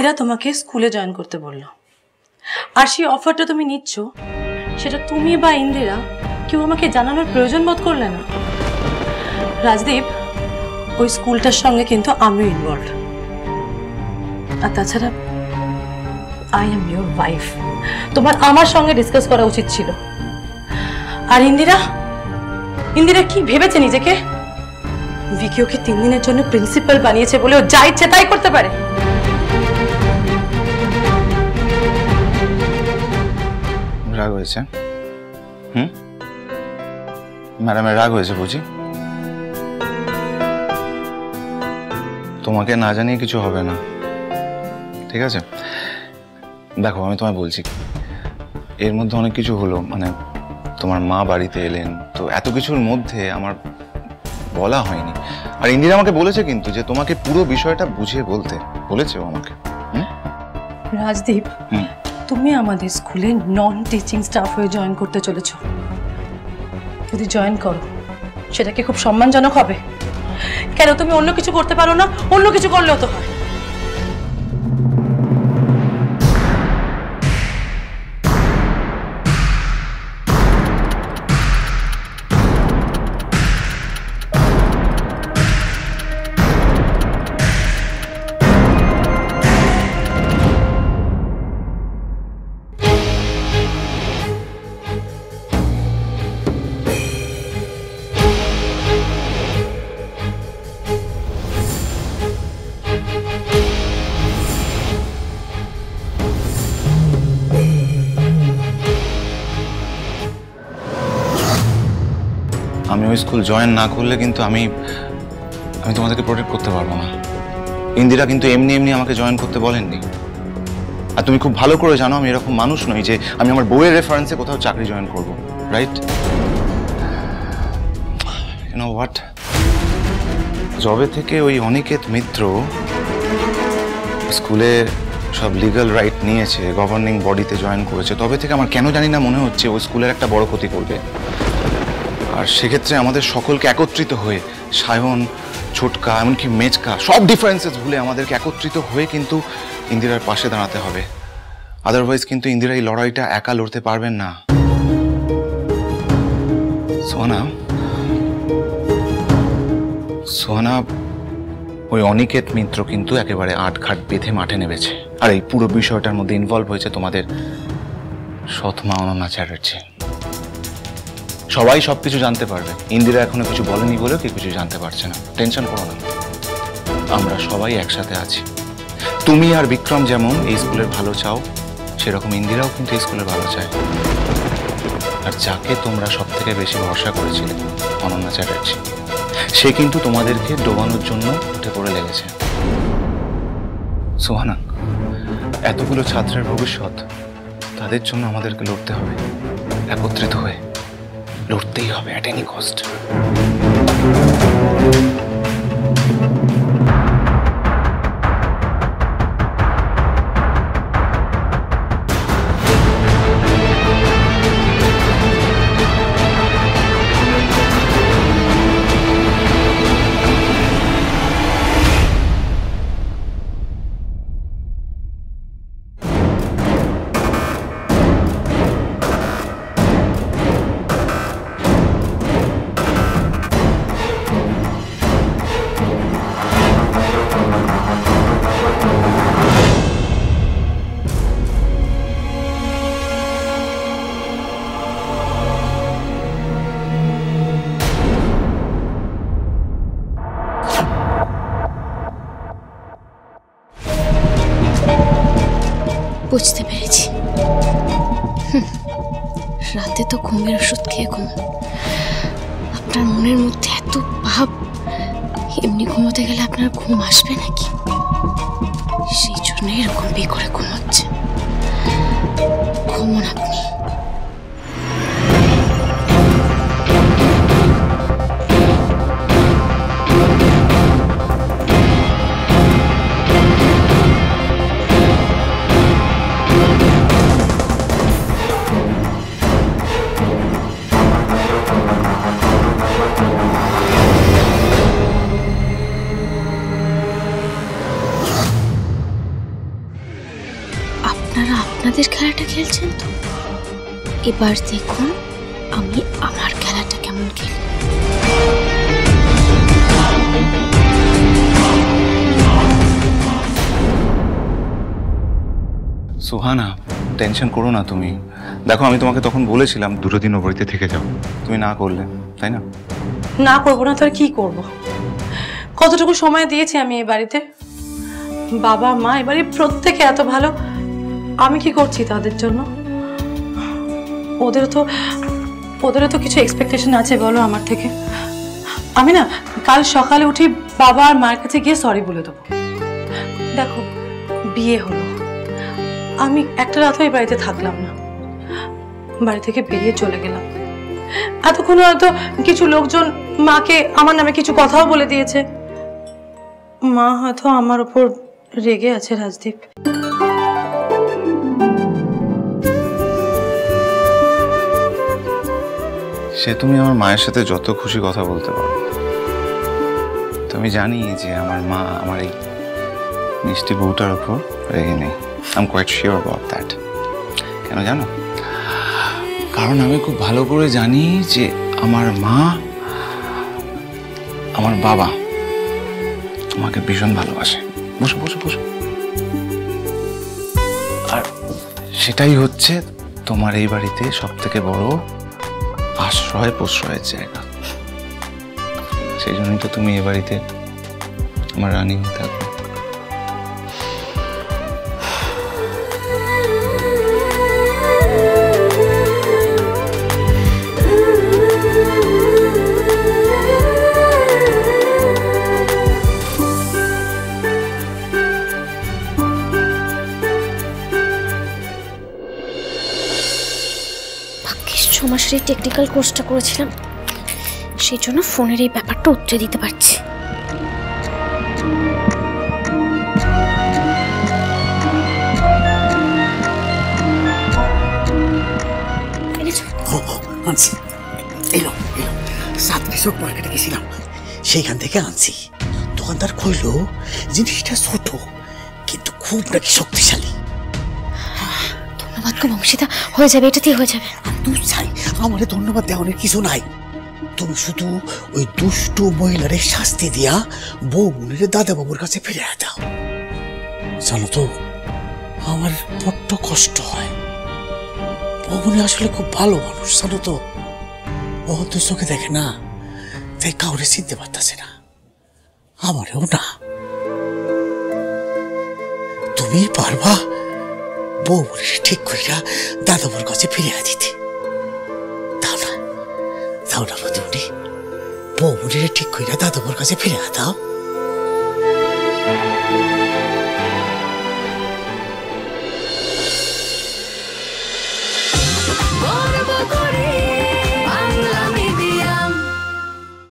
ইন্দিরা তোমাকে স্কুলে জয়েন করতে বলল, আর সেই অফারটা তুমি নিচ্ছ, সেটা তুমি বা ইন্দিরা কেউ আমাকে জানানোর প্রয়োজন বোধ করলে না? রাজদীপ, ওই স্কুলটার সঙ্গে কিন্তু আমিও ইনভলভ। আর তাছাড়া আই এম ইউর ওয়াইফ, তোমার আমার সঙ্গে ডিসকাস করা উচিত ছিল। আর ইন্দিরা কি ভেবেছে নিজেকে? ভিকি ওকে 3 দিনের জন্য প্রিন্সিপাল বানিয়েছে বলে ও যা ইচ্ছে তাই করতে পারে। রাগ হয়েছে? ম্যাডামের রাগ হয়েছে বুঝি? তোমাকে না জানিয়ে কিছু হবে না, ঠিক আছে? দেখো, আমি তোমায় বলছি, এর মধ্যে অনেক কিছু হলো, মানে তোমার মা বাড়িতে এলেন, তো এত কিছুর মধ্যে আমার বলা হয়নি। আর ইন্দিরা আমাকে বলেছে কিন্তু যে তোমাকে পুরো বিষয়টা বুঝিয়ে বলতে বলেছে ও আমাকে। রাজদীপ, তুমি আমাদের স্কুলে নন টিচিং স্টাফ হয়ে জয়েন করতে চলেছো। যদি জয়েন করো, সেটা কি খুব সম্মানজনক হবে? কেন তুমি অন্য কিছু করতে পারো না? অন্য কিছু করলেও তো হয়। আমি ওই স্কুল জয়েন না করলে কিন্তু আমি তোমাদেরকে প্রোটেক্ট করতে পারবো না। ইন্দিরা কিন্তু এমনি এমনি আমাকে জয়েন করতে বলেননি। আর তুমি খুব ভালো করে জানো আমি এরকম মানুষ নই যে আমি আমার বউয়ের রেফারেন্সে কোথাও চাকরি জয়েন করবো, রাইট? ইউ নো হোয়াট, যবে থেকে ওই অনিকেত মিত্র স্কুলে সব লিগ্যাল রাইট নিয়েছে, গভর্নিং বডিতে জয়েন করেছে, তবে থেকে আমার কেন জানি না মনে হচ্ছে ওই স্কুলের একটা বড় ক্ষতি করবে। আর সেক্ষেত্রে আমাদের সকলকে একত্রিত হয়ে, সায়ন, ছোটকা, এমনকি মেজকা, সব ডিফারেন্সেস ভুলে আমাদেরকে একত্রিত হয়ে কিন্তু ইন্দিরার পাশে দাঁড়াতে হবে। আদারওয়াইজ কিন্তু ইন্দিরা এই লড়াইটা একা লড়তে পারবেন না। সোহানা, ওই অনিকেত মিত্র কিন্তু একেবারে আটঘাট বেঁধে মাঠে নেমেছে। আর এই পুরো বিষয়টার মধ্যে ইনভলভ হয়েছে তোমাদের সৎমা অনন্যা চ্যাটার্জি। সবাই সবকিছু জানতে পারবে। ইন্দিরা এখনো কিছু বলেনি বলেও কেউ কিছু জানতে পারছে না। টেনশন করো না, আমরা সবাই একসাথে আছি। তুমি আর বিক্রম যেমন এই স্কুলের ভালো চাও, সেরকম ইন্দিরাও কিন্তু এই স্কুলের ভালো চায়। আর যাকে তোমরা সব থেকে বেশি ভরসা করেছিলে, অনন্যা চ্যাটার্জি, সে কিন্তু তোমাদেরকে ডোবানোর জন্য উঠে পড়ে লেগেছে। সোহানা, এতগুলো ছাত্রের ভবিষ্যৎ, তাদের জন্য আমাদেরকে লড়তে হবে, একত্রিত হয়ে লড়তেই হবে অ্যাট এনি কস্ট। বুঝতে পেরেছি, রাতে তো ঘুমের ওষুধ খেয়ে ঘুমান, আপনার মনের মধ্যে এত ভাব, এমনি ঘুমোতে গেলে আপনার ঘুম আসবে নাকি? সেই জন্য এরকম বিয়ে করে ঘুমাচ্ছে। ঘুমন আপনি। আপনারা আপনাদের খেলাটা খেলছেন তো, এবার দেখুন আমি আমার খেলাটা কেমন খেলি। সুহানা, টেনশন করো না তুমি। দেখো আমি তোমাকে তখন বলেছিলাম 2 দিন ও বাড়িতে থেকে যাও, তুমি না করলে, তাই না? না করবো না তো আর কি করব? কতটুকু সময় দিয়েছি আমি এই বাড়িতে, বাবা মা এই বাড়ির প্রত্যেকে এত ভালো, আমি কি করছি তাদের জন্য? ওদেরও তো কিছু এক্সপেকটেশন আছে বলো আমার থেকে। আমি না কাল সকালে উঠি বাবা আর মায়ের কাছে গিয়ে সরি বলে দেবো। দেখো বিয়ে হলো, আমি একটা রাতও এই বাড়িতে থাকলাম না, বাড়ি থেকে বেরিয়ে চলে গেলাম। এতক্ষণ হয়তো কিছু লোকজন মাকে আমার নামে কিছু কথাও বলে দিয়েছে, মা হয়তো আমার উপর রেগে আছে রাজদীপ। সে তুমি আমার মায়ের সাথে যত খুশি কথা বলতে পারো, তুমি জানি যে আমার মা আমার এই মিষ্টি বউটার উপর রেগে নেই। I am quite sure about that. কেন জানো? কারণ আমি খুব ভালো করে জানি যে আমার মা, আমার বাবা তোমাকে ভীষণ ভালোবাসে। বসো বসো বসো। আর সেটাই হচ্ছে তোমার এই বাড়িতে সব থেকে বড় আশ্রয় প্রশ্রয়ের জায়গা। সেই জন্যই তো তুমি এ বাড়িতে আমার রানী হয়ে থাকবে। ভাগ্যিস 6 মাসের এই টেকনিক্যাল কোর্সটা করেছিলাম, সেই জন্য ফোনের এই ব্যাপারটা উত্তরে দিতে পারছি। আনছি, এলো এলো, সাত কৃষক মার্কেটে গেছিলাম, সেইখান থেকে আনছি। দোকানদার কইল জিনিসটা ছোট কিন্তু খুব নাকি শক্তিশালী। ধন্যবাদ গো বংশিতা, হয়ে যাবে, এটাতেই হয়ে যাবে। তুই চাই আমার ধন্যবাদ দেওয়ার কিছু নাই, তুমি শুধু ওই দুষ্ট মহিলারে শাস্তি দিয়া বউ বোনের দাদা বাবুর কাছে ফিরে দাও। জানো তো আমার বড্ড কষ্ট হয়, বউ বোনে আসলে খুব ভালো মানুষ, জানো তো। ও তো চোখে দেখে না, তাই কাউরে চিনতে পারতেছে না, আমারও না। তুমি পারবা বউ বোনের ঠিক কইরা দাদা বাবুর কাছে ফিরে দিতে? দাও না, দাও না মধুমণি, বউ বোনের ঠিক কইরা দাদা বাবুর কাছে ফিরে দাও।